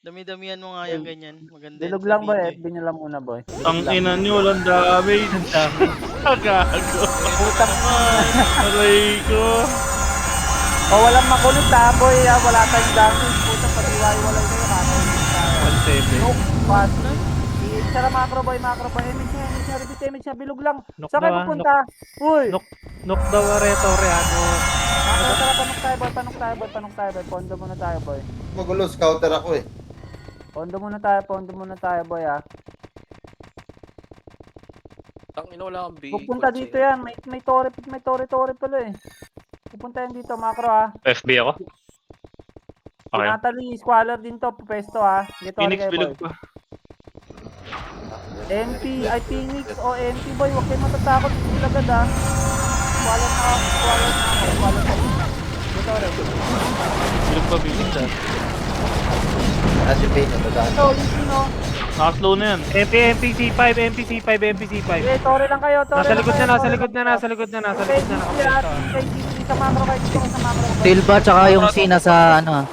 Dami-damihan mo nga yan ganyan. Maganda yan Bilog sa lang boy, video eh. FB nyo lang muna boy. Ang ina nyo, walang damage. Gago. Putang Aray ko. O walang makulit ha boy ha, wala tayong damage. Putang pag-iwalay kayo, kakainin tayo. 1-7. Nook, pass. Sara macro boy, image niya, repeat image niya, bilog lang. Knock Saan kayo daw, pupunta? Uy! Knock daw Reto, Reano. Macro, tara, panok tayo boy. Pondo muna tayo boy. Magulo, scouter ako eh. Pondo muna tayo boy ha. Tangina wala kang B. Pupunta dito yan, may tore pala eh. Pupunta yan dito, macro ha. FB ako. Okay. Natalie, squaller din to, pesto ha. Dito Phoenix kayo bilog boy. pa. MP, ay Phoenix o MP boy, huwag kayo matatakot sila agad ha. Squaller na ako. Dito rin. Bilog pa Phoenix ah. Si Payne, nadaan. Ito, yung sino? Nakaslow na yan. MPC5. Okay, tore lang kayo, tore Nasa lang likod kayo, na, tore lang kayo. nasa likod na. Okay, sa macro kayo, dito ko sa macro. Silva tsaka yung Sina sa ano.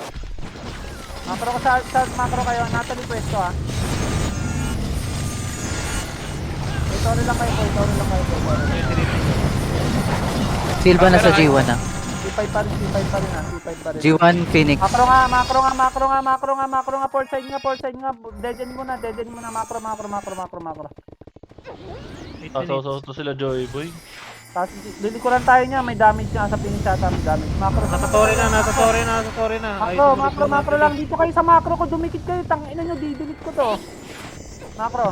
Macro ko sa macro kayo, Natalie Puesto ha. Okay, tore lang kayo. Silva na sa G1 na. C5 pa rin ha, G1 Phoenix. Macro nga, port side nga, deaden mo na, macro. Sasaw to sila Joy Boy. Tapos lilikuran tayo niya, may damage nga sa finish ata, may damage. Macro. Nasa tore na. Macro lang, dito kayo sa macro ko, dumikit kayo, tangina nyo, didelete ko to. Macro.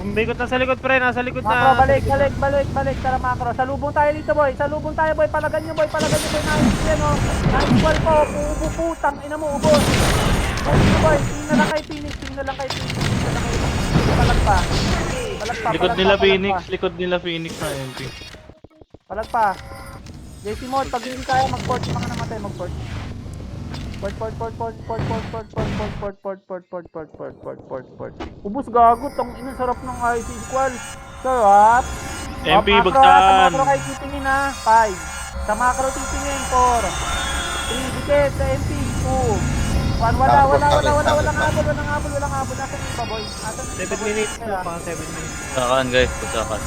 Bumikot na sa likod pre, nasa likod Macro, na. balik, tara macro. Salubong tayo dito boy, palagan nyo boy, naayos yan o. Naayos po, putang, ina mo, ubos. Boy, tingnan lang kay Phoenix. Palag pa. Likod nila Phoenix na MP. Palag pa. JC Mod, pag hindi kaya mag-port, mga namatay mag-port. Port. Ubus gago, tong ina sarap ng IC equal. Sarap. MP Macro, bagtaan. sa macro kayo titingin ha. 5. Sa macro titingin. 4. 3. Dikit sa MP. 2. 1. Walang habol. Nasaan yung pa boy? 7 minutes na pa, 7 minutes. Pagsakan guys, pagsakan.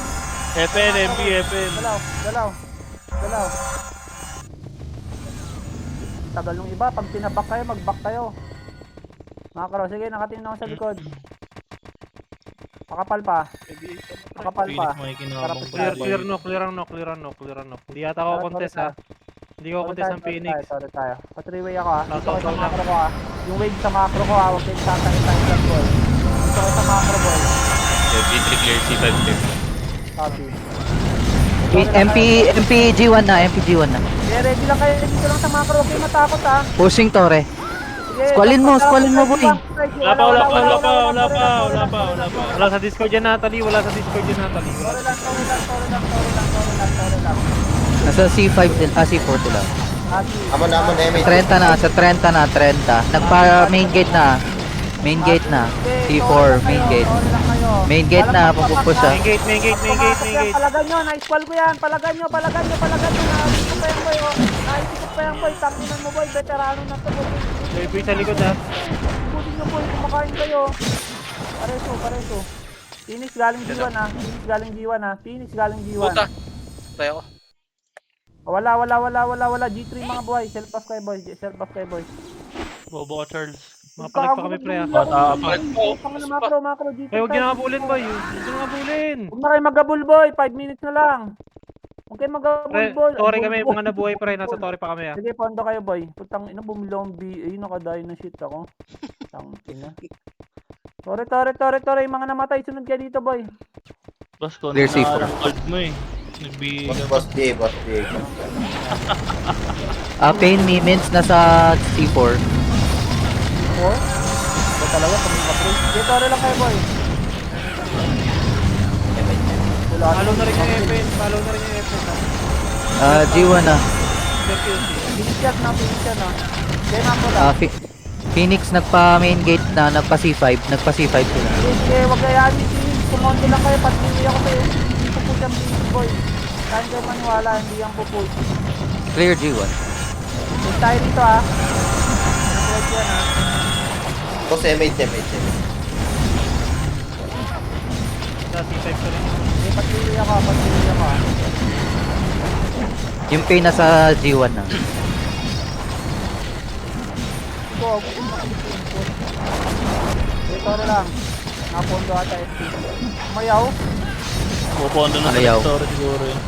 FN, MP, FN. Galaw. Tagal nung iba, pag pinabak kayo, mag-back kayo. Macro, sige, nakatingin ako sa likod. Pakapal pa. Phoenix makikinabang Clear ang knock. Hindi yata ako contest ha. Hindi ko contest ang Phoenix. Sorry tayo. Pa-3-way ako ha. Dito ko sa macro ko ha. Yung wave sa macro ko ha. Huwag kayong tatangin lang boy. Dito ko sa macro boy. B3 clear, C5 clear. Copy. MP G1 na. Okay, ready lang kayo. Dito lang sa macro. Huwag kayong matakot ha. Pushing Tore. Sige, Squalin mo, boy. Wala pa. Wala sa Discord yan Natalie. Tore lang. Nasa C5 din, C4 sila. Amon, MH. 30 na. Nagpa main gate na. C4 main gate. Main gate na, pupupush ha. Main gate. Palagan nyo, na-squall ko yan. Palagan nyo. Naisip ko pa yan boy. Tanginan mo boy. Veterano na to boy. Boy sa likod ha. Ikutin nyo boy. Kumakain kayo. Pareso. Phoenix galing G1 ha. Phoenix galing G1. Puta. Tayo ako. Wala. G3 mga boy. Self-buff kayo boy. Bobo ka Charles. Mapalag pa kami pre ha. Bata pa. Macro, G3. Ay, huwag nyo na ngabulin boy. Huwag na kayo mag-gabul boy. 5 minutes na lang. Huwag kayo mag-gabul Pre, boy. tore kami, mga nabuhay pre. Nasa tore pa kami ha. Sige, pondo kayo boy. Putang ina, bumili akong BA. Nakadayo na shit ako. Tangina. Tore. Yung mga namatay, sunod kayo dito boy. Bas ko, Clear C4. na-record mo eh. Boss D. Pain Mimins nasa C4. 4? Ito talaga, kami mag-play. Sige, tore lang kayo boy. Follow na rin yung FN ha. G1 na. Finish yan na. Sige, macro lang. Phoenix nagpa main gate na, nagpa C5 sila. Sige, wag kayaan ni Phoenix. Kumonto lang kayo. Pag-pili ako sa'yo. Hindi ko po siyang Phoenix boy. Kain kayo maniwala, hindi yan po po. Clear G1. Balik tayo dito ah. Nag-red yan ah. Boss, M8. Sa C5 ko rin. Okay, patuloy ako ah. Yung pay nasa G1 na. Go, dito na lang. Napondo ata FP. Mayaw. Pupondo na Ayaw. sa story siguro yun.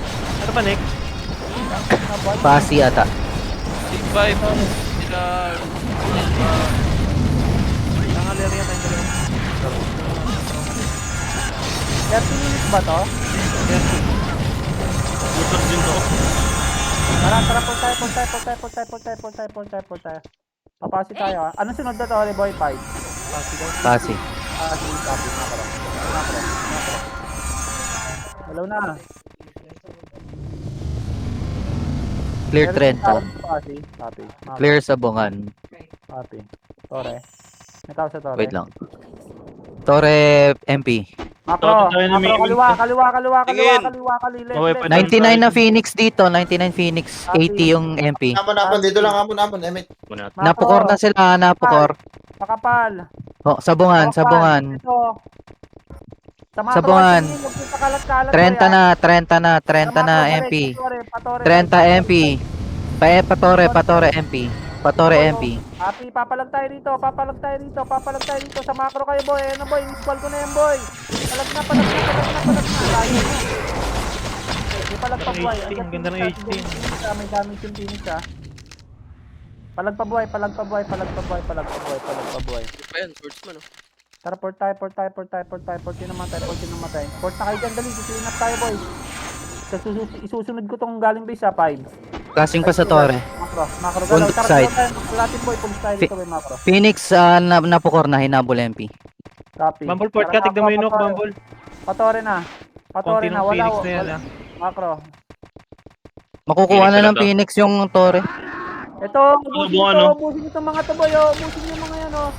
Ano pa, Nick? Pasi ata. C5. Sila... Nangalir yan tayo dalawa. 30 minutes ba to? Gutot din to. Tara, pull tayo. Papasi tayo ah. Anong sunod na to, Boy 5? Pasi. Sige, copy. Makro. Hello na. Clear 30. Pasi. Copy. Clear sa bungan. Copy. Tore. May tao sa Tore. Wait lang. Tore MP. Makro. Tayo na may- Kaliwa. Tingin. Left. 99 na Phoenix dito. 99 Phoenix. 80 yung MP. Amon. Dito lang, amon. M8. Muna. Napukor na sila. Napukor. Pakapal. Oh, sa bungan. Sa bungan. Ito. Sa bungan. 30 na. na. 30 na MP. 30 MP. Patore MP. Patore MP. Happy, papalag tayo dito sa macro kayo boy. Ano boy, in-squall ko na yan boy. Palag na. Layo na. Di palag pa buhay. 18, ang ganda ng 18. May damage yung Phoenix ah. Palag pa buhay. Pa yan, swordsman. Tara, port tayo. Port yung namatay. Port na kayo dyan, dali. Clean up tayo boy. Isusunod ko tong galing base ah, 5. Klaseng pa sa Tore. Macro. Bundok side. Latin boy, pulis tayo dito boy, macro. Phoenix napukor na. Hinabol MP. Copy. Bumble port ka, tignan mo yung Nook, Bumble. Patore na. Konti ng Phoenix na yan, ah. Macro. Makukuha na ng Phoenix yung Tore. Ito, ubusin itong mga to boy, oh. Ubusin yung mga yan, oh.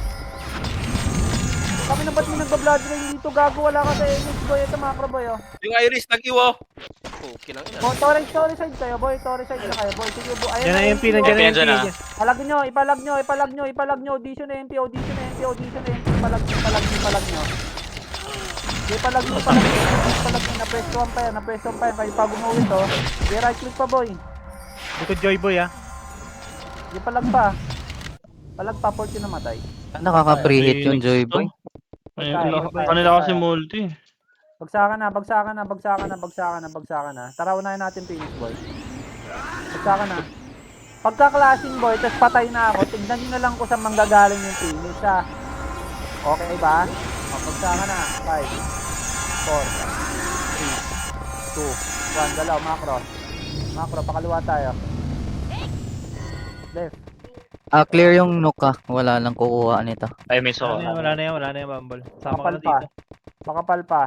Kami na ba't may nagba-blood rain dito, gago, wala ka sa image boy, ito macro boy, oh. Yung Iris, nag-iwo. Oh, kinang ina. Oh, Torre side kayo, boy, Torre side na kayo, boy. Sige, boy. Yan na MP, nandiyan na MP. Ipalag nyo, audition na MP, ipalag nyo. Ipalag nyo, naprestuhan pa yan, kayo pag umuwi to. Right click pa, boy. Dito Joy Boy, ah. Ipalag pa. Palag pa, 40 na matay. Nakaka-prehit yung Joy Boy. Kanila kasi multi. Bagsakan na. Tara, unahin natin Phoenix, boy. Bagsakan na. Pagka-clashing, boy, tapos patay na ako, tignan nyo na lang kung saan manggagaling yung Phoenix, ha? Okay ba? O, bagsakan na. 5, 4, 3, 2, 1, galaw, macro. Pakaliwa tayo. Left. Clear yung Nook ah. Wala lang kukuha nito. Ay, may so. Wala na yan, Bumble. Sama ka na Pakapal dito. pa.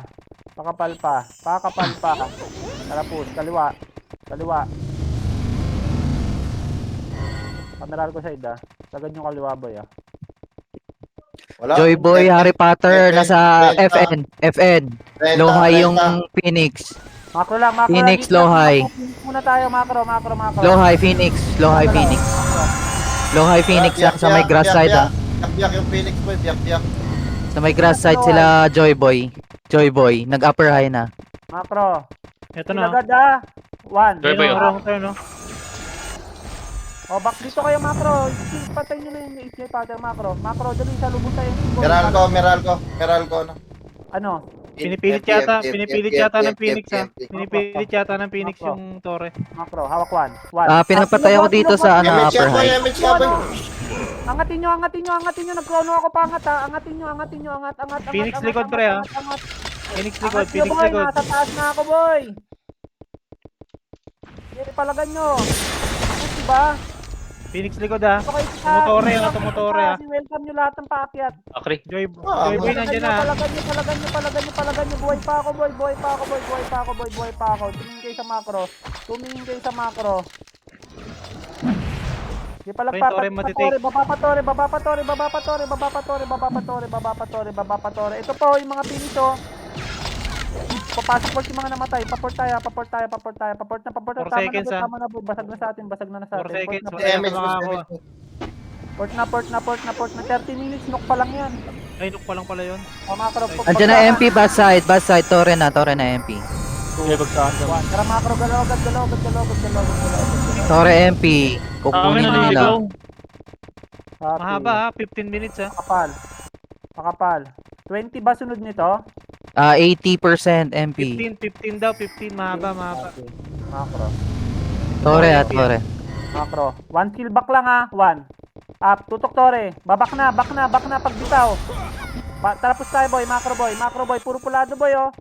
Pakapal pa. Tara, push. Kaliwa. Kameral ko side ah. Sagad yung kaliwa boy ah. Wala. Joy Boy, Harry Potter, nasa FN. Low high yung 30. Phoenix. Macro lang. Phoenix, Dito, low high. Muna tayo, macro. Low high Phoenix. Low high Phoenix sa may grass side ah. Biyak yung Phoenix boy, biyak. Sa may grass side sila Joy Boy. Nag-upper high na. Macro. Ito na. Agad ah. 1. Joy Boy, Wrong turn, no? O, back dito kayo, macro. Patay nyo na yung HJ pattern, macro. Macro, dali, salubong tayo. Meral ko na. Ano? Pinipilit yata ng Phoenix, ah. Pinipilit yata ng Phoenix yung Tore. Macro, hawak 1. Pinapatay ako dito sa upper high. Angatin nyo. Nag-chrono ako pa angat ha. Angatin nyo. Angat. Phoenix likod, pre, ah. Phoenix likod. Boy, nasa taas na ako, boy. Palagan nyo. Diba? Phoenix likod, ah. Ito kayo sa Tumutore, ah. Welcome nyo lahat ng paakyat. Akri. Joy Boy, nandiyan na. Palagan nyo. Buhay pa ako. Tumingin kayo sa macro. Di pala Rin, Tore, matitake. Baba pa Tore. Ito po yung mga Phoenix, oh. Papasok port yung mga namatay. Paport tayo. Paport na. 4 Tama seconds, na, ah. tama na, boy. Basag na sa atin. 4 seconds, na, Si MH push, Makakuha. MH push. Port na. 30 minutes. Knock pa lang yan. Ay, nuk pa lang pala yun. Macro. Andiyan na MP, back side, Tore na MP. Okay, bagsakan ka. Tara, macro. Galaw agad. Tore MP, Amin kukunin na na nila. naligaw. Mahaba ha, 15 minutes ha. Makapal. 20 ba sunod nito? 80% MP. 15 daw, 15. Mahaba. Okay. Macro. Tore. Macro. 1 kill back lang ha. 1. Up. Tutok Tore. Back na. Pagbitaw. Tapos tayo boy. Macro boy. Puro pulado boy oh.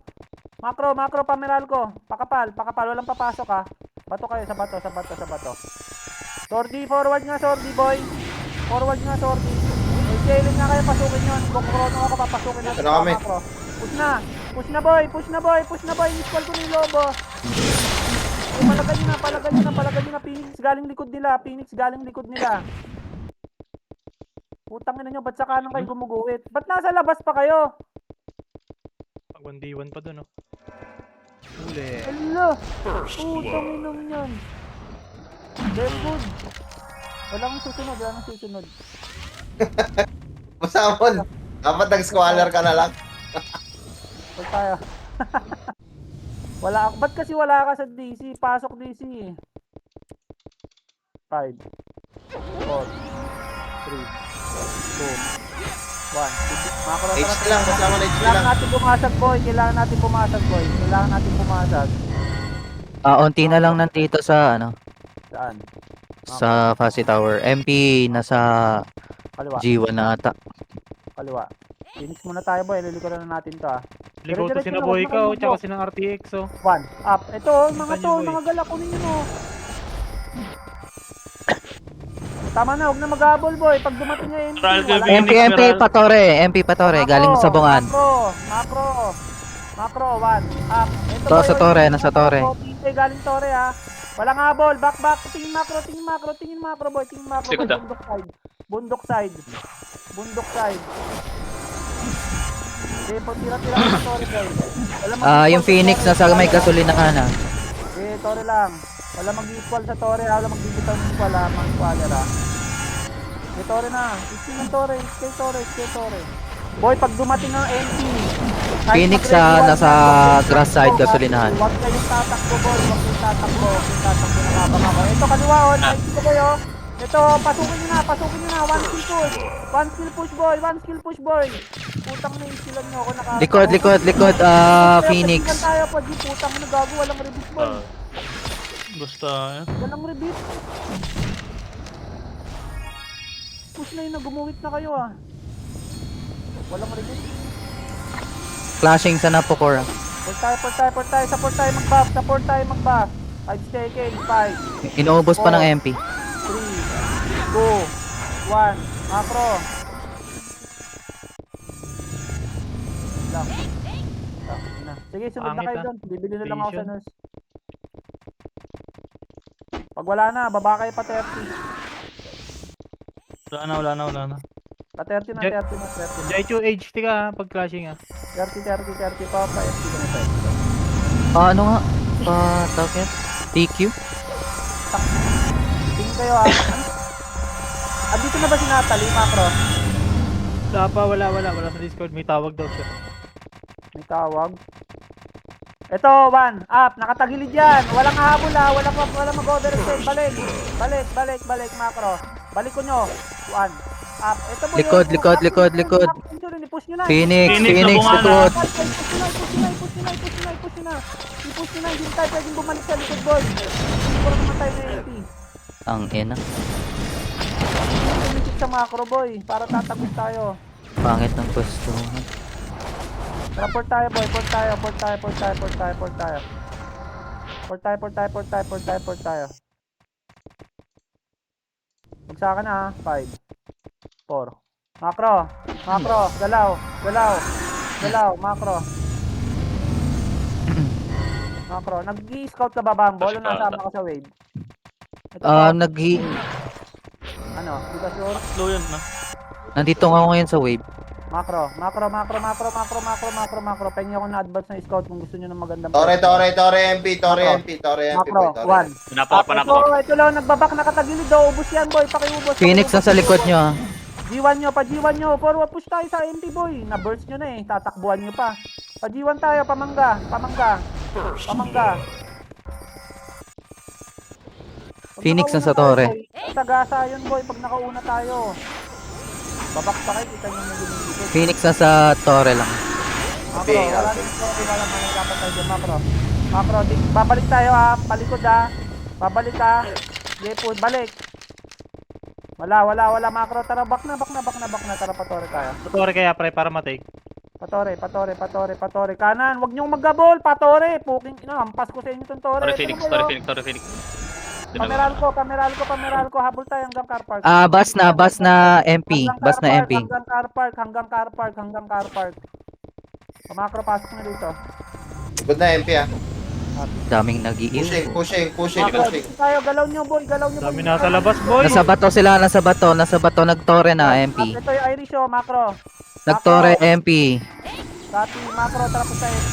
Macro. Pameral ko. Pakapal. Walang papasok ha. Bato kayo sa bato. Sordi. Forward nga Sordi boy. Jailing na kayo. Pasukin yun. Bokrono ako. Papasukin natin. Ano kami? Macro. Push na boy. Inisqual ko na yung lobo. Palagay nyo na. Phoenix galing likod nila. Putang ina nyo, ba't sa kanan kayo gumuguhit? Ba't nasa labas pa kayo? Pag 1v1 pa dun oh. Huli. Hello! Putang inom yan. Very good. Walang susunod. Masamon. Dapat nag-squaller ka na lang. Huwag tayo. Ba't kasi wala ka sa DC? Pasok DC eh. 5 4 3 2 1. Macro H lang, kasama na H Kailangan lang. natin pumasag boy. Unti na lang nandito sa Saan? sa Fuzzy Tower. MP nasa Kaliwa. G1 na ata. Phoenix muna tayo boy. Lilikuran na natin to ah. Ligaw to Dire-diretso sina na, Boy huwag ka oh, na tsaka kayo sinang RTX oh. 1 up. Ito oh, mga Punta to, niyo, boy. mga galak kunin nyo. Tama na, huwag na mag-habol boy. Pag dumating na MP, Meral ko, wala. MP Patore, galing sa bungan. Macro, 1 up. Ito To boy, sa Tore, nasa Tore. Okay, galing Tore ha. Walang habol, back. Tingin macro boy. Sikod, ah. Bundok side. Okay, tira-tira ka sa Tore boy. Yung Phoenix nasa may gasolinahan na. Okay, Tore lang. Wala mag-equal sa Tore ha. Wala mag-digital ng equal ha. Mag-equaler ha. Okay, Tore na. Iski ng Tore. Iski Tore. Boy, pag dumating ang MP. kahit Phoenix mag-ready nasa wall grass side gasolinahan. Huwag kayong tatakbo boy. Nakabang ako. Ito kaliwa oh. Nakikita ko boy oh. Ito, pasukin nyo na. One skill push boy. Putang na yung skillan nyo ako nakakita. Likod, Phoenix. Tayo pa di putang na gago. Walang rebit boy. Basta, Walang rebit. Push na yun na gumuwit na kayo ah. Walang rebit. Flashing sa Napocor. Support tayo mag-buff. 5 seconds. 5 Inuubos pa ng MP. 3 2 1 Macro. Lang. Sige, sunod na Pangit, kayo ah. doon. Bibili na lang ako sa Vision. nurse. Pag wala na, baba kayo pa 30. wala na. Pa 30 na. Jaichu HT ka ha, pag clashing ha. 30 pa pa. FT ka na tayo. Ano nga? Tawag yan? TQ? Tingin kayo ah. Dito na ba si Natalie, Macro? Wala sa Discord, may tawag daw siya. May tawag. Ito, 1 up. Nakatagilid yan. Walang habol ha. Walang mag-overextend. Balik, Macro. Balik ko nyo. 1 up. Ito po Likod. Push nyo na. Phoenix, Phoenix, likod. Push nyo na. Hindi tayo pwedeng bumalik sa likod, boy. Hindi ko naman tayo na MP. Ang ina. Tumikit sa Macro, boy. Para tatagos tayo. Pangit ng pwesto. Port tayo, boy. Port tayo. Magsaka na ha. 5 4 Macro, galaw, Macro. Nag-i-scout ka ba, Bumble? O nasama ka sa wave? Ito ba? Ano? Di ba sure? Slow yan, no? Nandito nga ako ngayon sa wave. Macro. Pengi ako na advance na scout kung gusto nyo ng magandang Tore, MP, Macro, boy. 1. Ito lang, nagbabak nakatagilid daw. Ubus yan, boy. Pakiubos. Phoenix nasa likod nyo ah. G1 nyo, pa-G1 nyo. Forward push tayo sa MP, boy. Na-burst nyo na eh. Tatakbuhan nyo pa. Pa-G1 tayo, pamangga. Pag Phoenix nakauna nasa tayo, tore. boy, sagasa yun, boy. Pag nakauna tayo. Babak pa kayo, kita nyo na ginigit. Phoenix nasa tore lang. Macro, wala din ito. Wala mga dapat tayo dyan, macro. Macro, babalik tayo ha. Palikod ha. Babalik ha. Yepo, balik. Wala, macro. Tara, back na. Tara, patore tayo. Tutori kaya pre para matake. Patore. Kanan, wag niyong mag-gabol. Patore. Puking, hampas ko sa inyo itong tore. Tore Phoenix. Kameral ko. Habol tayo hanggang car park. Bus na MP. Bus na MP. Hanggang car park. Macro, pasok na dito. Good na, MP ah. Daming nag-iiw. Pushing. Tayo, galaw nyo, boy. Dami nasa labas boy. Nasa bato sila, nasa bato. Nagtore na MP. Ito yung Irish, oh, macro. Nagtore MP. Dati, macro, tapos sa MP.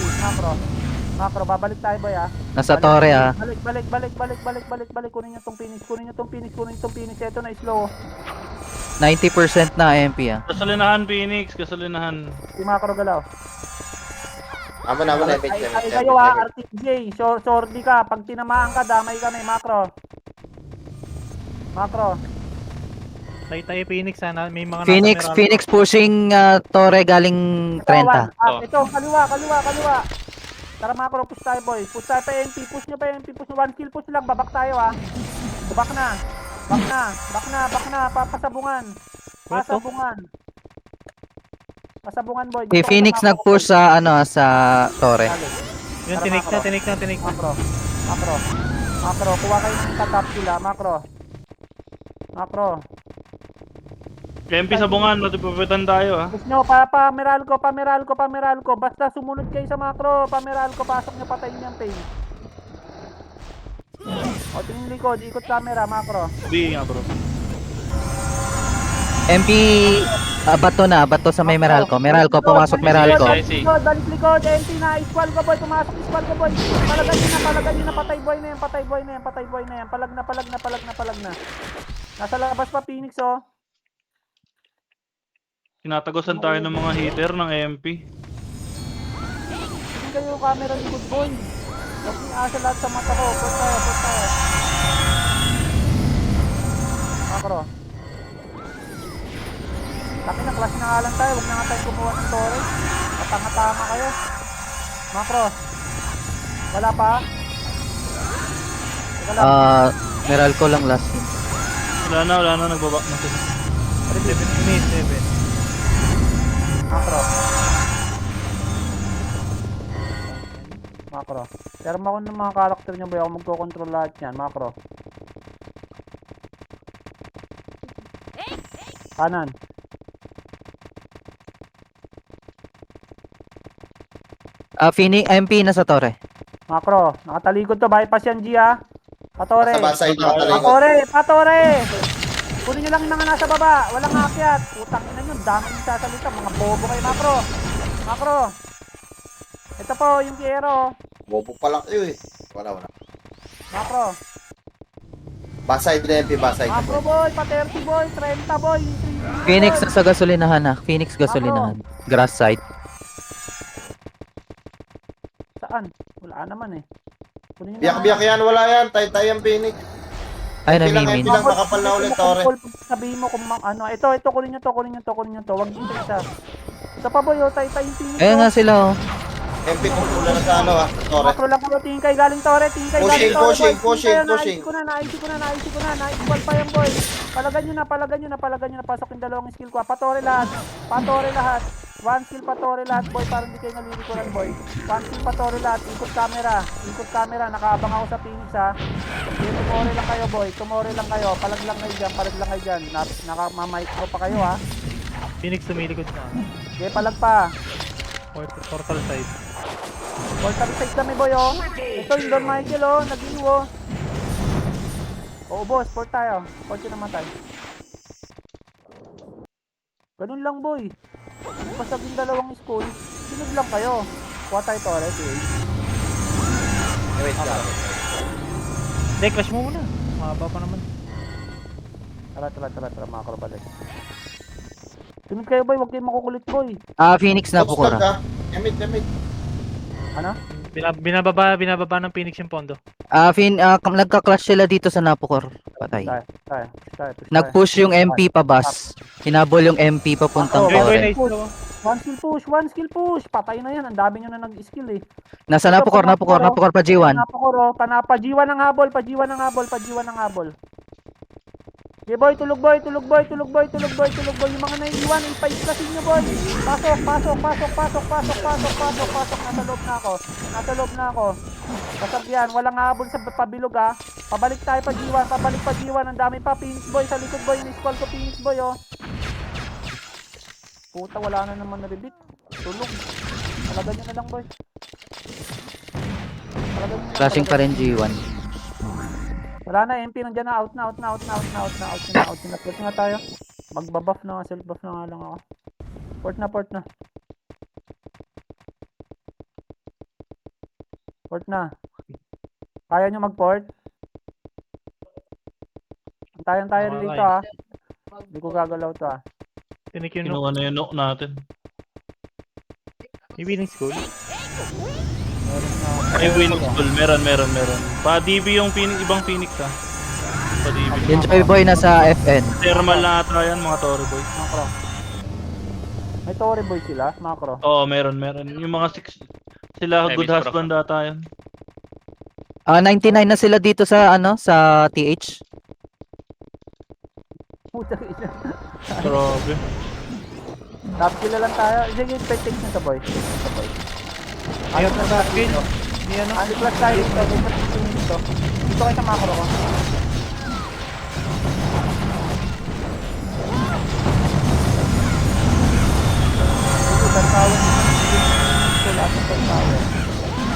Macro, babalik tayo, boy, ah. Nasa tore ah. Balik. Kunin nyo tong Phoenix. Ito na, slow. 90% na MP ah. Gasolinahan, Phoenix. Gasolinahan. Si macro galaw. Amo na, Ay kayo, ha, RTJ. Sordi ka. Pag tinamaan ka, damay ka na, macro. Tay Phoenix sana may mga Phoenix pushing tore galing 30. Ito, kaliwa. Tara, macro, push tayo, boy. Push tayo pa MP. Push nyo. One kill push lang. Babak tayo, ha. Babak na. Pasabungan, boy. Si Phoenix nag-push sa sa tore. Yung tinik na. Macro, kuha kayo ng tatap sila, macro. MP sa bungan, matipupitan tayo ah. Push nyo, pameral ko. Basta sumunod kayo sa macro. Pameral ko, pasok nyo, patayin yung pain. O, tingin likod, ikot camera, macro. B nga bro. MP bato sa may Meralco. Pumasok Meralco. Balik likod, empty na, iskwal ko, boy. Pumasok, iskwal ko, boy. Palagan nyo na, patay boy na yan. Palag na. Nasa labas pa, Phoenix, oh. Tinatagosan tayo ng mga hitter ng MP. Tingin kayo yung camera likod, boy. Huwag niyo asa lahat sa mata ko. Put tayo. Macro. Taki na, klase na nga lang tayo. Huwag na nga tayo kumuha ng tore. Matanga-tanga kayo. Macro. Wala pa? Teka lang. Meralco lang last. Wala na, nagbabak na sila. 7 minutes. Macro. Pero ako ng mga karakter niya, boy. Ako magkocontrol lahat yan. Macro. Kanan. Phoenix MP nasa tore. Macro. Nakatalikod to. Bypass yan, G, ha. Patore. Basta nakatalikod. Patore. Kunin nyo lang yung mga nasa baba. Walang akyat. Putang ina nyo. Dami yung sasalita. Mga bobo kayo, Macro. Ito po, yung Kiero. Bobo pa lang kayo eh. Wala. Macro. Basay na MP. Macro, boy. Pa-30, boy. 30, boy. Phoenix nasa gasolinahan na. Phoenix gasolinahan. Grass side. Saan? Wala naman eh. Kunin nyo na. Biyak yan, wala yan. Tay ang Phoenix. Ay, MP namimin. lang, makapal na ulit, tore. Sabihin mo kung ano. Ito, kunin nyo to. Wag dito isa. Ito pa, boy. Tay yung Phoenix. Ayun nga sila oh. MP kung pula na sa ano ah. Tore. Macro lang ako, tingkay galing tore, Pushing. Naisip ko na, naisip pa yan, boy. Palagan nyo na, pasok yung dalawang skill ko. Patore lahat. One skill patore lahat, boy, para hindi kayo nalilikuran, boy. One skill patore lahat, ikot camera, nakaabang ako sa Phoenix, ha. Tumore lang kayo, boy, palag lang kayo dyan, nakamamicro pa kayo, ha. Phoenix tumilikod na. Okay, palag pa. Portal side. Portal side kami, boy, oh. Ito yung Don Michael, oh, nag-iwo, oh. Oo, boss, port tayo. Port yung namatay. Ganun lang, boy. Pasag yung dalawang school. Sunod lang kayo. Kuha tayo Torres eh. Wait lang. Hindi, clash mo muna. Mahaba pa naman. Tara, macro balik. Sunod kayo boy, huwag kayong makukulit boy. Phoenix na Poster Pukura. ka. Emit. Ano? Binababa ng Phoenix yung pondo. Nagka-clash sila dito sa Napukor. Patay. Tayo. Nag-push yung MP pa bus. Hinabol yung MP papuntang Oh, Joy Boy, Tore. nice to. One skill push. Patay na yan. Ang dami nyo na nag-skill eh. Nasa Napukor pa G1. Napakoro. Pajiwan ng habol. Okay boy, tulog boy. Yung mga naiiwan, ipa-isplasin nyo boy. Pasok. Nasa loob na ako. Pasag yan, walang habol sa pabilog ha. Pabalik tayo pa G1. Ang dami pa, Phoenix boy. Sa likod boy, in-scroll ko Phoenix boy oh. Puta, wala na naman na-rebit. Tulog. Talaga nyo na lang boy. Clashing pa rin G1. Wala na, MP nandiyan na, out na. Port na tayo. Magbabuff na, self-buff na nga lang ako. Port na. Kaya nyo mag-port? Tayo dito ah. Hindi ko gagalaw to ah. Tinik yung Kinuha na yung nook natin. Yung winning school. Ay, winning school. Meron. Pa-DB yung ibang Phoenix ha. Pa-DB. Yung Joy Boy nasa FN. Thermal na ata yan, mga Tory boy. Macro. May Tory boy sila, macro. Oo, meron. Yung mga 6, sila Ay, good may husband ata yan. 99 na sila dito sa sa TH. Puta ina. Grabe. Top kill na lang tayo. Sige, take na sa boy. Ayun na sa akin. Yan no. Ano plus tayo dito? Dito kayo sa macro ko.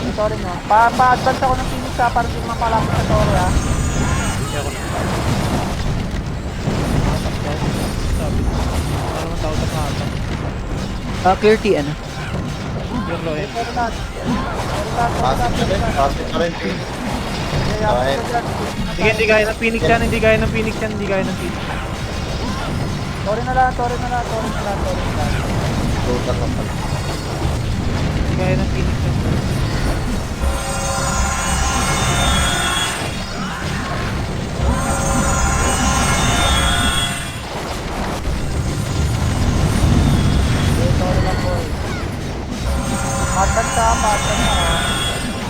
Ito rin no. Pa-advance ako ng Phoenix ha, para hindi mapalapit sa Torre ha. Ano man tawag na ata. Clear T ano. Your low eh. Pasok pa rin. Hindi gaya ng Phoenix yan. Torre na lang. Total lang pala. Hindi gaya ng Phoenix yan.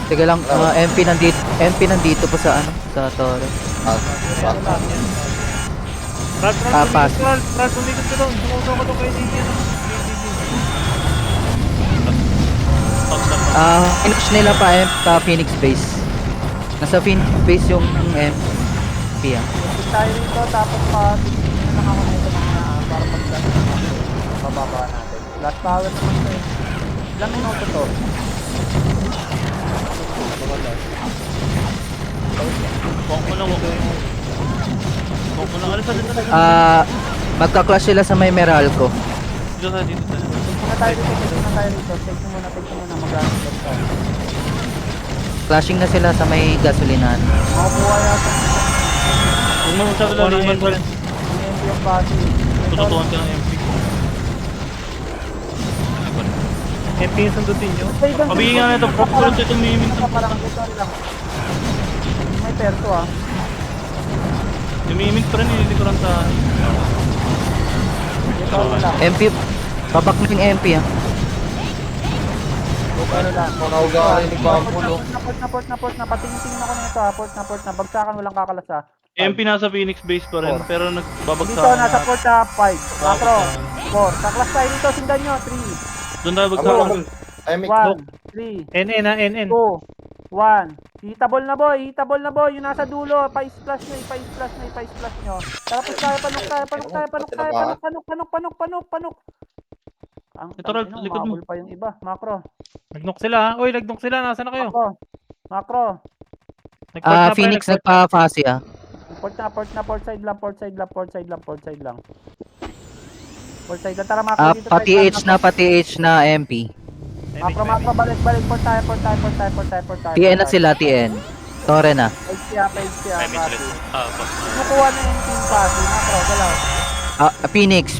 Teka lang, MP nandito pa sa sa Tore. Pass. Ras, umikot ka doon. Sumusunod ka doon kay DJ. Finish nila pa Phoenix base. Nasa Phoenix base yung MP ah. Tayo rito, tapos titignan lang ako nito mga para pababa natin. Last power naman to eh. Ilang minuto to? Walk mo lang. Alis na dito. Magka-clash sila sa may Meralco. Dito tayo. Muna tayo rito. Take muna mag-gamit tayo. Clashing na sila sa may gasolinahan. Makukuha yata. Huwag mo masyado laliman pa rin. Yung MP yung body. Tututuan ka ng MP. MP yung sundutin nyo. Mabigyan nga na ito. Procurant ito miming. Parang dito lang. May perso ah. Lumimik pa rin, nililikuran sa Dito lang. MP, babak na yung MP ah. Ano lang. Naugarin ni Bambulo. Port na. Patingin ako nito ha. Port na. Bagsakan walang kakalas ha. MP nasa Phoenix base pa rin, pero Dito nagbabagsakan nasa na. port na 5. Macro. 4. Kaklas tayo dito. Sundan nyo. 3. Doon tayo bagsakan. Ay, may 1. 3. NN ha, NN. 2. 1. Hitable na boy. Yung nasa dulo. Pa-splash nyo. Tapos tayo. Panok. Ito, Ralph, likod mo. Mahul pa yung iba. Macro. Nagnok sila ha. Uy, nagnok sila. Nasaan na kayo? Macro. Nagport na, pre, Phoenix nagport. nagpa-fuzzy ah. Port side lang. Full side lang. Tara, macro dito. Pati H na, pati H na MP. Macro, balik. For tayo. TN na sila, TN. Tore na. Page siya. Ay, may Papi. sulit. Boss. Kukuha na yung team pass. Macro, galaw.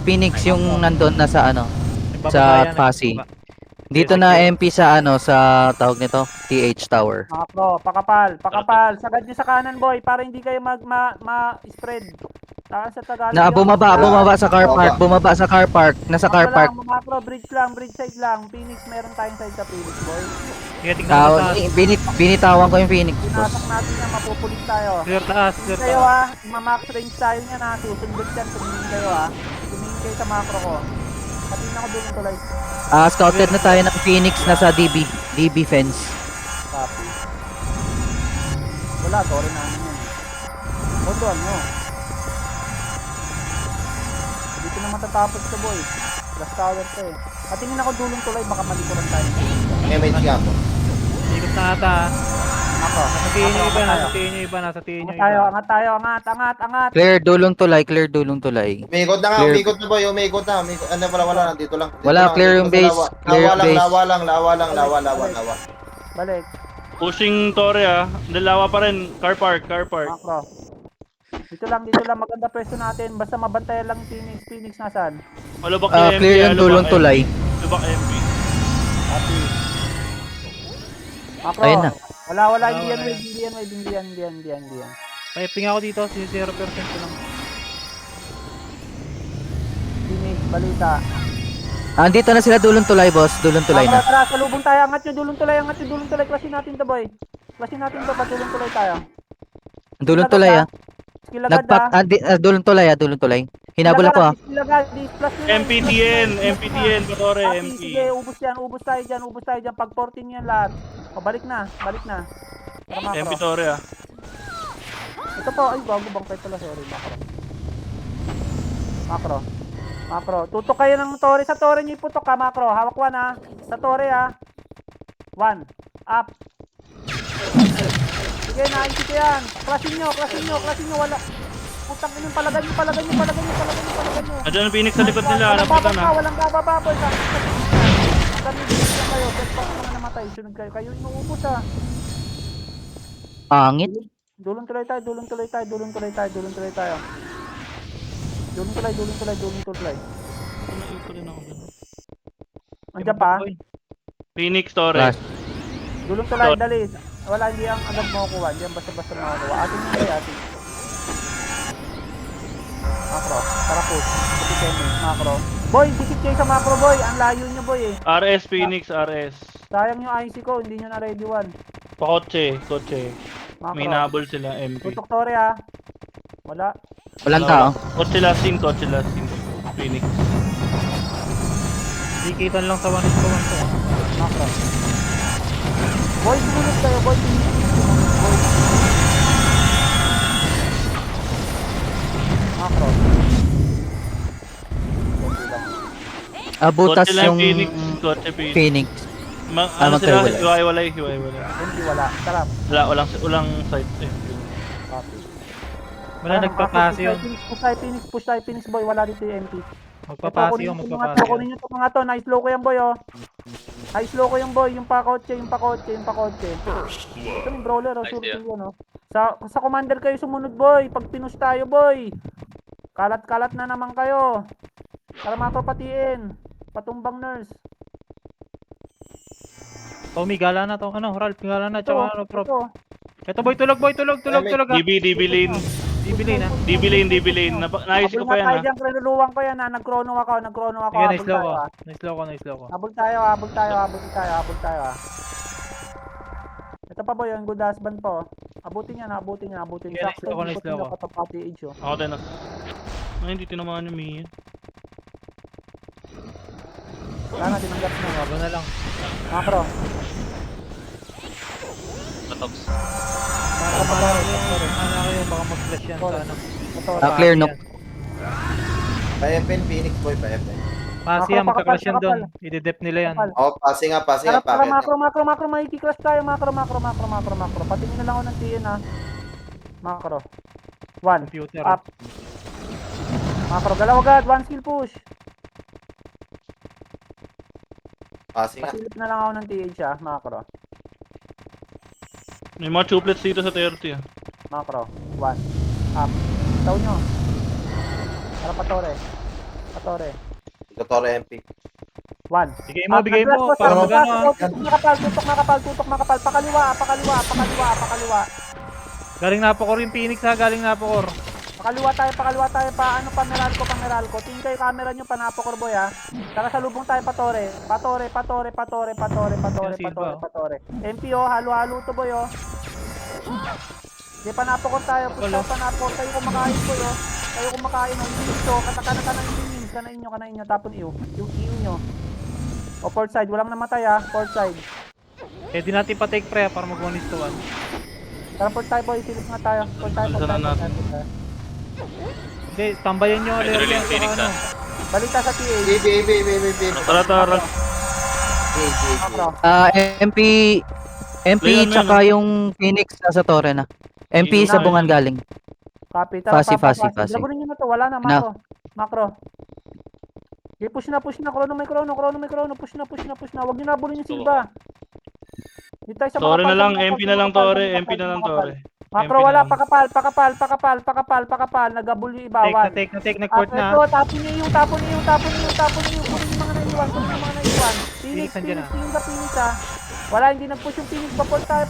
Phoenix yung nandun na sa ano, Nagbababa sa yan, Fasi. nagbababa. Dito na MP sa ano, sa tawag nito, TH Tower. Macro, pakapal. Sagad nyo sa kanan, boy, para hindi kayo ma-spread. Saka sa Tagalog. Bumaba sa car park, nasa car park. Macro, bridge side lang. Phoenix, meron tayong side sa Phoenix, boy. Sige, tingnan mo taas. Binitawan ko yung Phoenix, boss. Pinasak natin yan, mapupulis tayo. Clear taas, clear Kayo taas. ma-max range tayo niyan ha. Susundot yan, tumingin kayo ha. Tumingin kayo sa macro ko. Pati na ko doon tuloy. Scouted na tayo ng Phoenix nasa DB fence. Copy. Wala, sorry namin yan. Modual nyo. Dito na matatapos to, boy. Last tower to eh. Patingin ako dulong tuloy, baka malikuran tayo. MH nga po. Ikot na ata. Ako. Nasa tiin yung iba, nasa tiin yung iba, nasa tiin yung iba. Angat tayo, angat. Clear dulong tulay. Umikot na nga, Clear. umikot na boy, umikot na. Ano pala, wala, nandito lang. Dito Wala, lang, clear dito yung sa base, lawa. clear Lawa base. lang, lawa. Balik. Pushing Tore Dalawa pa rin. Car park. Macro. Dito lang, maganda pwesto natin. Basta mabantayan lang yung Phoenix nasan. Malubak yung MP. Clear yung dulong tulay. Lubak MP. Happy. Macro. Ayun na. Wala, Hindi hindi yan. Ay, ping ako dito, 0% ko lang. Phoenix, balita. Andito na sila dulong tulay, boss. Dulong tulay na. Tara, salubong tayo. Angat yung dulong tulay. Klasin natin to, boy. Pa dulong tulay tayo. Dulong tulay ah. Skill agad Dulong tulay. Hinabol ako ah. Skill agad. Plus nyo na. MPTN, Tore, Happy, MP. sige, ubus tayo dyan. Pag 14 yan lahat. O, balik na. Tara, MP macro. Tore Ito po, ay, bago bang kayo pala. Sorry, macro. Tutok kayo ng Tore. Sa Tore nyo iputok ka, macro. Hawak 1 ha. Sa Tore ha. 1. Up. Sige, naisip ko yan. Klasin nyo. Wala. Putang inang palagan nyo. Nandiyan ang Phoenix sa likod nila. Napunta na. Walang bababa, boy. Kami bilis lang kayo. Dead pa mga namatay. Sunod kayo. Kayo inuubos ha. Pangit. Dulong tuloy tayo. Dulong tuloy. Andiyan pa? Phoenix Tore. Last. Dulong tuloy, dali. Wala, hindi ang agad makukuha. Hindi ang basta-basta makukuha. Atin yung kaya, atin. Macro, tara push. Dikit kayo, macro. Boy, dikit kayo sa macro, boy. Ang layo nyo, boy eh. RS Phoenix, RS. Sayang yung IC ko, hindi nyo na ready one. Kotse. Macro. May nabol sila, MP. Tutok Tore ha. Wala. Walang tao. Kotse lasing. Phoenix. Dikitan lang sa 1 to 1 to. Macro. Boy, sumunod kayo, boy. Macro. Butas Kotse lang yung Phoenix. Kotse Phoenix. Phoenix. Ano sila? magkahiwalay. Hiwalay. Hindi, wala. Tara. Walang site. Copy. Wala nagpapasi yun. Push tayo, Phoenix boy. Wala dito yung MP. Magpapasi yun. Kunin nyo itong mga to. Na-slow ko yan boy oh. Na-slow ko yung boy. Yung pakotse. Ito yung brawler oh. Sure kill yan oh. Sa commander kayo sumunod boy. Pag pinush tayo boy. Kalat-kalat na naman kayo. Para mapapatiin. Patumbang nurse. Tommy, gala na to. Ralph, gala na. Tsaka prop. Ito. Ito boy, tulog. DB lane. DB lane. Naayos ko pa yan ha. Krenuluwang ko yan ha. Nag-chrono ako. Sige, na-slow ko. Habol tayo ha. Ito pa boy, yung good husband po. Abutin niya. Sige, na-slow ko. Patapati age oh. Ako din. Ay, hindi tinamaan yung Mia. Sana tinanggap na. Bago na lang. Macro. Patogs. Kayo, baka mag-flash yan sa ano. Clear no. Pa-FN, Phoenix boy, pa-FN. Pasi yan, magka-crash yan doon. I-dep nila yan. Oh, passing nga, Para pakit. macro, makikiclash tayo, macro. Patingin na lang ako ng TN ha. Macro. 1. Computer. Up. Macro, galaw agad, 1 skill push. Passing nga. Pasilip na lang ako ng TH macro. May mga chuplets dito sa 30 ah. Macro. 1. Up. Taw nyo. Para patore. Patore. Ito Tore MP. 1. Bigay mo, bigay mo. Para magano ah. Tutok makapal. Pakaliwa. Galing na po yung Phoenix ha, galing na po. Pakaliwa tayo. Ano pa Meralco. Tingin kayo camera nyo, panapokor boy ha. Saka salubong tayo patore. Patore. MP halo-halo to boy oh. Di panapokor tayo, push panapokor. Kayo kumakain boy oh. Kayo kumakain oh. Ito, kanain nyo, tapon iyo. Yung iyo nyo. O port side, walang namatay ha, port side. Eh di natin pa-take pre para mag-1 is to 1. Tara port tayo boy, silip nga tayo. Port tayo. Hindi, tambayan nyo ulit Adrenaline yan. Phoenix, Ano. Balita sa TA. B. Tara. Macro. MP Playan mo tsaka yung Phoenix nasa Torre na. MP sa bungan galing. Copy. Tara, Fasi. Labunin nyo na to, wala na, macro. Okay, push na. Chrono, may chrono. Push na. Huwag nyo na bulin yung Silva. Dito tayo sa Torre na makapal, lang, makapal, MP na lang makapal, Torre, makapal, MP na lang makapal. Torre. Macro, MP na wala, lang. pakapal. Nagabul yung ibawan. Take, nag-court na. Ito, tapon niyo. Kunin yung mga naiwan. Phoenix, Phoenix, andyan na. Phoenix ha. Wala, hindi nag-push yung Phoenix. Paport tayo.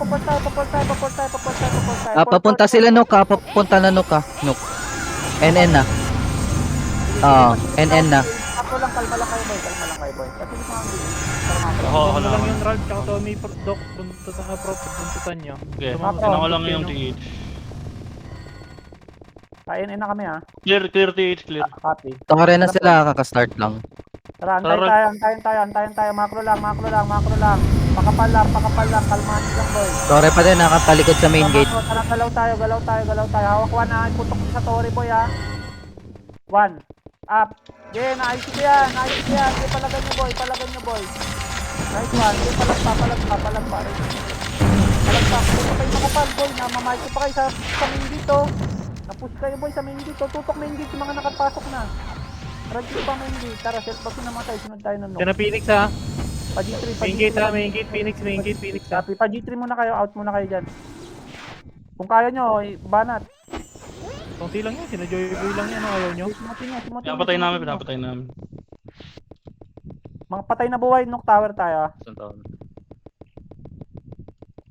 Papunta sila Nook ha. Papunta na Nook ha. Nook. NN na. NN na. Ako lang, kalma lang kayo boy. Kasi hindi mga Ako Ano lang. lang yung Ralph tsaka Tommy Doc, buntutan na pro, buntutan nyo. Okay, Tumama- tinan ko lang tumama- yung TH. Kain na kami ha. Clear TH, clear. Copy. Torre na sila, kakastart lang. Tara, antayin tayo. Macro lang. Pakapal lang. Kalmahan lang boy. Torre pa din, nakatalikod sa main gate. Tara, galaw tayo. Hawak 1 ha. Putok sa Tori boy ha. 1. Up. Yeah, naayos ko yan. Sige, palagan nyo boy. Nice one. Sige, palagpa. Putok kayo makapal boy. Namamahal ko pa kayo sa main gate oh. Napush kayo boy sa main gate oh. Tutok main gate yung mga nakapasok na. Ragyo pa main gate. Tara, set back yung namatay. Sunod tayo ng Yan na Phoenix ha. Pa G3. Main gate ha, main gate Phoenix ha. Copy. Pa G3 muna kayo. Out muna kayo dyan. Kung kaya nyo, banat. Konti lang yan, sinajoy-boy lang yan, ayaw nyo. Pinapatay namin. Mga patay na buhay, Nook Tower tayo ah.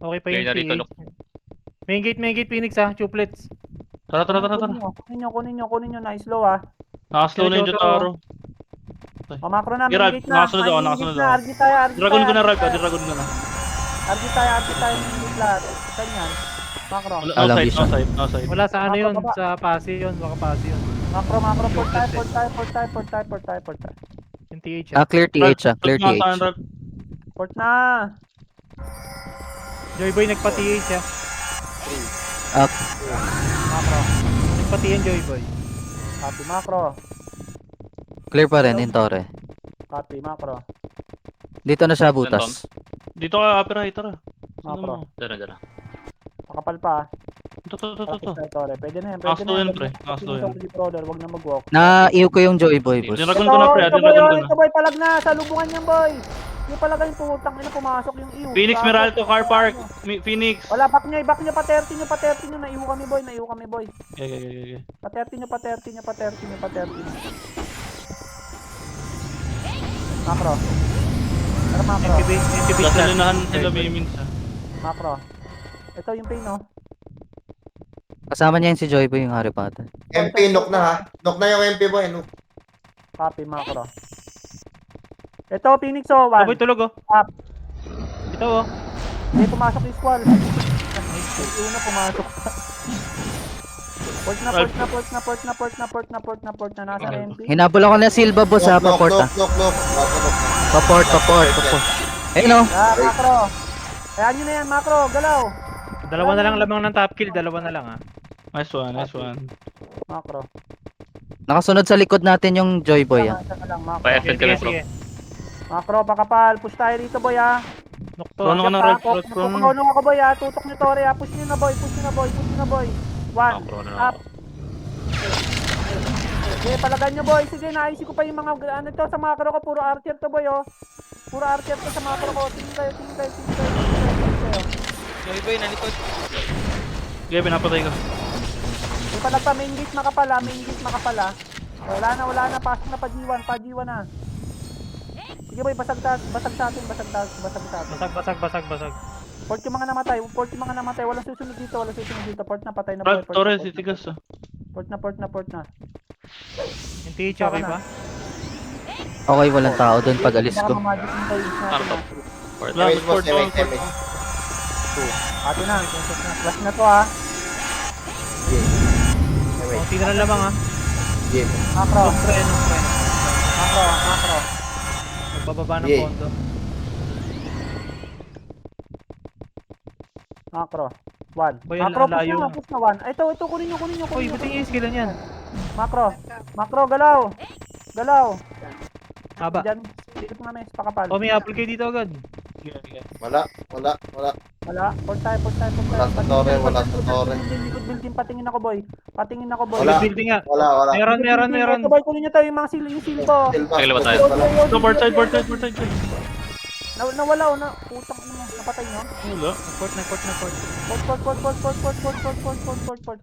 Okay pa Clear yung na rito, PH. Nook. Main gate Phoenix ha, chuplets. Tara. Kunin nyo. Nice low ah. Nakaslow na yung Jotaro. Mamakro na, Ralph, main gate na. nakasunod ako. RG tayo. Dragon ko na, Ralph. Dragon ko na. RG tayo, main gate lahat. Ganyan. Makro. Alam, vision. No side. Wala sa ano yun, sa pasi yun, baka pasi yun. Makro. Port tayo. Yung TH ha. Clear TH ha. Clear TH. Port na. Joyboy nagpa-TH ha. Makro. Nagpati yan Joyboy. Copy, makro. Clear pa rin, in Torre. Copy, makro. Dito na siya butas. Dito ka, Apera, tara. Makro. Dara. Pakapal pa. Ito. Pwede na yan. Nakaslow yan, pre. Nakaslow yan. Wag na mag-walk. Na-iyo ko yung Joyboy, boss. Dragon ko na, pre. Ito Dragon ko na. boy, palag na. Salubungan niyan boy. Yung palaga yung pumutang ina pumasok yung iyo. Phoenix Meralco, Car Park. Phoenix. Wala, back nyo, pa 30 nyo. Naiho kami boy. Okay. Pa 30 nyo. Macro. Tara, macro. NTB Kasalinahan sila Mimins ha. Macro. Ito yung pin, no? Kasama niya yung si Joyboy yung Harry Potter. MP, knock na ha. Knock na yung MP boy. Knock. Copy, macro. Ito, Phoenix, oh, Joyboy 1. tulog oh. Up. Ito oh. May pumasok yung squall. Yung una pumasok. Port na. Nasa MP. Hinabol ako ng Silva, boss ha. Paport ha. Knock. Paport. Ayun o. Macro. Kaya nyo na yan, macro. Galaw. Dalawa na lang lamang ng top kill, dalawa na lang ha. Nice one. Macro. Nakasunod sa likod natin yung Joyboy ha. Isa ka lang, macro. Pa-FL kami, bro. Macro, pakapal. Push tayo dito, boy, ha. Nokto. Chrono ka na, Ralph. Chrono. Pupuno ako, boy, ha. Tutok nyo, Tori, ha. Push nyo na, boy. 1. Up. Sige, palagan nyo, boy. Sige, naisip ko pa yung mga, ano to, sa macro ko, puro archer to, boy, oh. Puro RTF ka sa macro ko. Tingin kayo. Tingin kayo. Joy boy, nalikod. Okay, pinapatay ko. May palag pa, main gate makapala. Wala na. Pasok na pa G1 na. Sige boy, basag sa atin. Basag. Port yung mga namatay. Walang susunod dito. Port na, patay na Brad, boy. Torres, titigas ah. Port na. Yung TH okay ba? Okay, walang tao doon pag alis Baka ko. mamagic yung kayo natin. Salamat, Port. Ate na. Flash na to ha. Konti na lang lamang ha. Macro. Tren. Macro. Nagbababa ng Yeah. pondo. Macro. 1. Boy, Macro, ang layo. push na 1. Ito, kunin nyo. Uy, buti yung skill yan. Macro, galaw. Haba. Diyan, dito po namin, pakapal. O, may apple kayo dito agad. Wala. Wala, port tayo. Wala sa tore. Building, patingin ako, boy. Wala. Building nga. Wala. Meron. Ito, boy, kunin nyo tayo yung mga seal ko. Kailan ba tayo? So, port side. Nawala o na, putang ina mo, napatay nyo? Wala. Port. Port.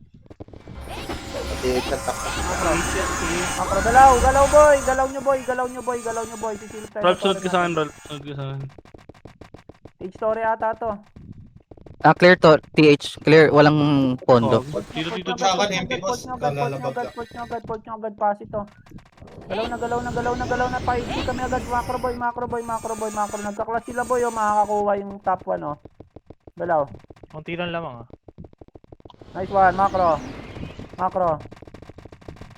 Tiig ng takbo. Macro, galaw, boy. Galaw nyo, boy. Sisilip tayo. Ralph, sunod ka sa akin, Ralph. Sunod ka sa akin. Age story ata to. Clear to, TH. Clear, walang pondo. Dito. Port nyo agad, pass ito. Galaw na, pa-HP kami agad, macro boy. Nagka-class sila boy, makakakuha yung top 1 oh. Galaw. Konti lang lamang ha. Nice one, macro.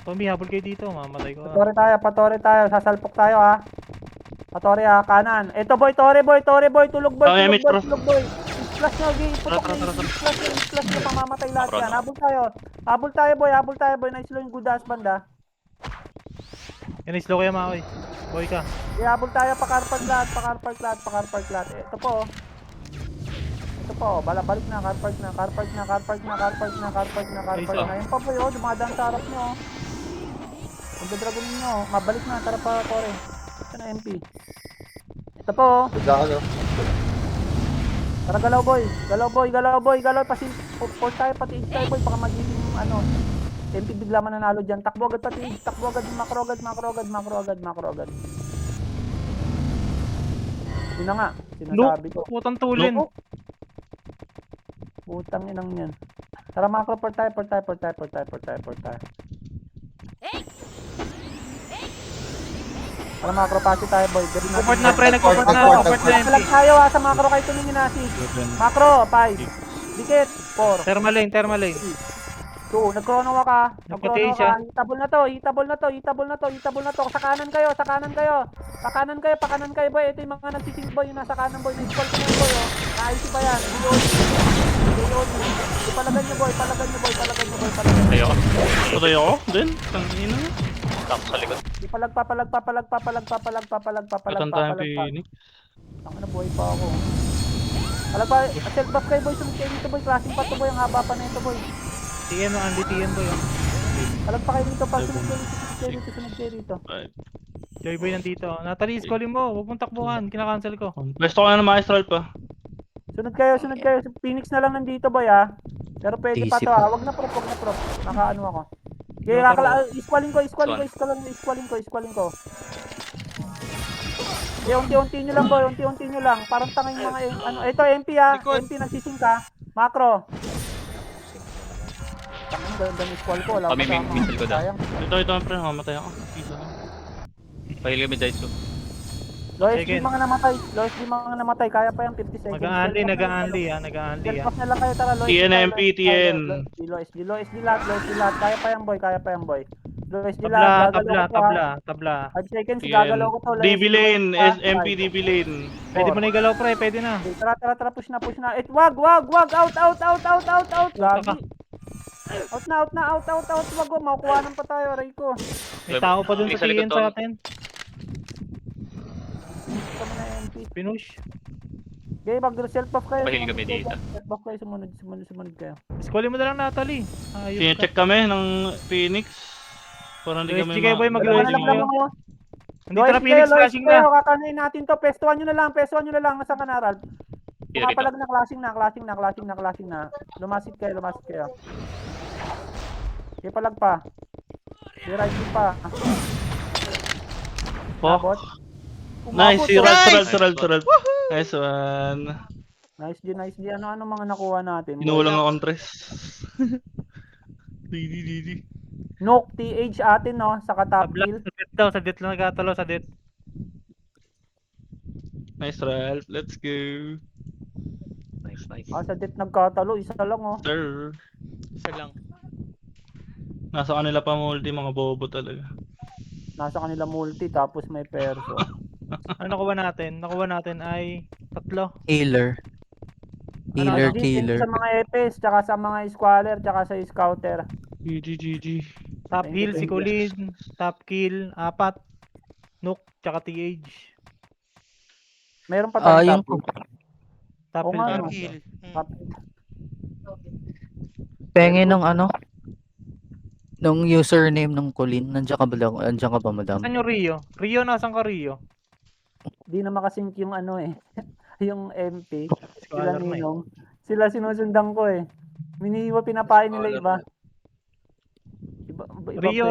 Tommy, habol kayo dito. Mamatay ko ha. Patore tayo, sasalpok tayo ha. Patore ha, kanan. Ito boy, tore boy, tulog boy. Splash nyo, splash nyo, pamamatay lahat yan. Habol tayo boy, nice lang yung good ass banda. Yan, slow kayo Makoy. Boy ka. Habol tayo, pakarpark lahat. Ito po, balik na, carpark na. Ayun pa boy, dumadaan sa harap nyo. Pagdadragon nyo, mabalik na, tara pa, Tore. Ito na MP. Ito po, tara galaw boy, pasin, force tayo, pati age tayo boy, baka magiging MP bigla mananalo dyan. Takbo agad, macro agad. Yun na nga, sinasabi ko. Putang tulin. Putang inang yan. Tara macro, port tayo. Tara macro, pasi tayo boy. Nagport na pre, nagport na MP. Palag tayo sa macro, kayo tumingin na si macro, 5. Dikit, 4. Thermal lane. 2, nagkrono ka. Nagpatay siya. Hitabol na to. Sa kanan kayo. Boy. Ito yung mga nagsising boy, yung nasa kanan boy. Nag-call ko yan boy, oh. Ka-IC pa yan. DOD. Palagan nyo boy. Tayo ako. Patay ako din. Tangina. Tapos sa likod. Palag pa. Katantahan Phoenix. Ang boy pa ako. Palag pa. Self buff kayo boy. Sumunod kayo dito boy. Klaseng pa to boy. Ang haba pa na ito boy. TN mo, Andy TN boy. Palag pa kayo dito. Sunod kayo dito. Joy boy nandito. Natalie, calling mo. Huwag mong takbuhan. Kinakancel ko. Pwesto ko na ng maestral pa. Sunod kayo. Phoenix na lang nandito boy ha. Pero pwede pa Easy to pa. ha. Wag na prop. Nakaano ako. Okay, iskwalin ko. Okay, unti-unti nyo lang boy. Parang tangay mga ito MP ha. MP nagsising ka. Macro. Ang ganda ng squall ko. Wala Pamimigil ko daw. sayang. Ito, pre. Mamatay ako. Isa lang. Pahil kami Daiso. Lowest Sige. di mga namatay. Kaya pa yung 50 seconds. Nag-a-Andy ha. Self-off na lang kayo, tara. Lowest TN, tayo, MP, TN. Lowest di lahat. Kaya pa yan boy. Lowest di lahat. Tabla. 5 seconds, TN. gagalaw ko to. DB lane. SMP DB lane. Pwede mo na igalaw pre, pwede na. Tara, push na. Wag, out. Lagi. Out na. Wag, makukuhanan pa tayo, Rico. May tao pa dun sa TN sa atin. Kami na MP. Pinush. Okay, mag-self-off kayo. Pahil kami dito. Self-off kayo, sumunod kayo. Scrollin mo na lang Natalie. Ayos ka. Sinecheck kami ng Phoenix. Para hindi kami SG kayo boy, Dalawa na lang mag-loading kayo. lamang ako. Hindi tara Phoenix, flashing kayo, na. kakanayin natin to. Pestuhan nyo na lang. Nasaan ka na, Ralph? Here we go. Pumapalag na, clashing na. Lumasit kayo. Okay, palag pa. Okay, right click pa. Abot. Nice, si Nice! Ralph. Nice one. Nice G. Ano mga nakuha natin? Inuulang akong tres. Di. Nook, TH atin, no? Saka Sa top black, kill. sa det lang nagkatalo, sa det. Nice, Ralph. Let's go. Nice. Sa det nagkatalo. Isa lang, oh. Sir. Isa lang. Nasa kanila pa multi, mga bobo talaga. Nasa kanila multi, tapos may perso. Ano nakuha natin? Nakuha natin ay 3. Healer. Healer, Ano, killer. Sa mga EPS, tsaka sa mga Squaller, tsaka sa Scouter. GG. Top Thank you, heal si thank you. Colin, top kill 4. Nook, tsaka TH. Meron pa tayong Yung top kill. Top Oo heal. nga, meron. no. Kill. Top kill. pengen ng ano? Nung username ng Colin. Nandiyan ka ba, madam? Saan yung Rio? Rio, nasan ka Rio? Di na makasync yung ano eh. Yung MP. Sila Scholar na eh. Ninong. Sila sinusundan ko eh. Pinapain nila iba. Iba Rio